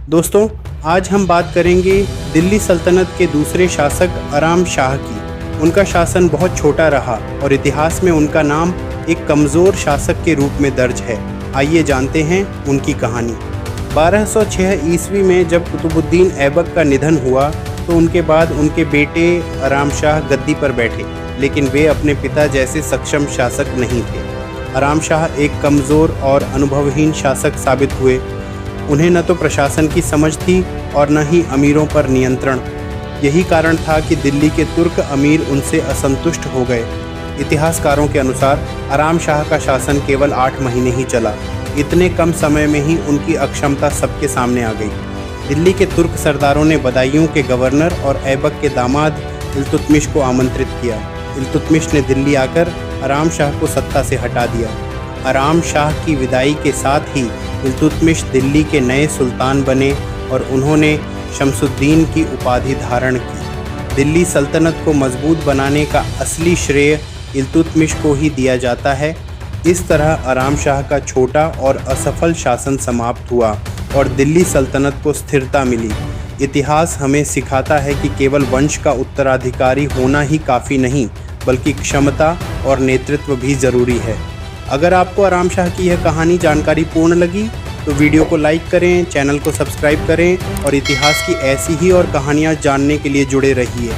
दोस्तों, आज हम बात करेंगे दिल्ली सल्तनत के दूसरे शासक आराम शाह की। उनका शासन बहुत छोटा रहा और इतिहास में उनका नाम एक कमज़ोर शासक के रूप में दर्ज है। आइए जानते हैं उनकी कहानी। 1206 ईस्वी में जब कुतुबुद्दीन ऐबक का निधन हुआ तो उनके बाद उनके बेटे आराम शाह गद्दी पर बैठे, लेकिन वे अपने पिता जैसे सक्षम शासक नहीं थे। आराम शाह एक कमज़ोर और अनुभवहीन शासक साबित हुए। उन्हें न तो प्रशासन की समझ थी और न ही अमीरों पर नियंत्रण। यही कारण था कि दिल्ली के तुर्क अमीर उनसे असंतुष्ट हो गए। इतिहासकारों के अनुसार आराम शाह का शासन केवल 8 महीने ही चला। इतने कम समय में ही उनकी अक्षमता सबके सामने आ गई। दिल्ली के तुर्क सरदारों ने बदायूं के गवर्नर और ऐबक के दामाद इल्तुतमिश को आमंत्रित किया। इल्तुतमिश ने दिल्ली आकर आराम शाह को सत्ता से हटा दिया। आराम शाह की विदाई के साथ ही इल्तुतमिश दिल्ली के नए सुल्तान बने और उन्होंने शमसुद्दीन की उपाधि धारण की। दिल्ली सल्तनत को मजबूत बनाने का असली श्रेय इल्तुतमिश को ही दिया जाता है। इस तरह आराम शाह का छोटा और असफल शासन समाप्त हुआ और दिल्ली सल्तनत को स्थिरता मिली। इतिहास हमें सिखाता है कि केवल वंश का उत्तराधिकारी होना ही काफ़ी नहीं, बल्कि क्षमता और नेतृत्व भी ज़रूरी है। अगर आपको आराम शाह की यह कहानी जानकारी पूर्ण लगी तो वीडियो को लाइक करें, चैनल को सब्सक्राइब करें और इतिहास की ऐसी ही और कहानियाँ जानने के लिए जुड़े रहिए।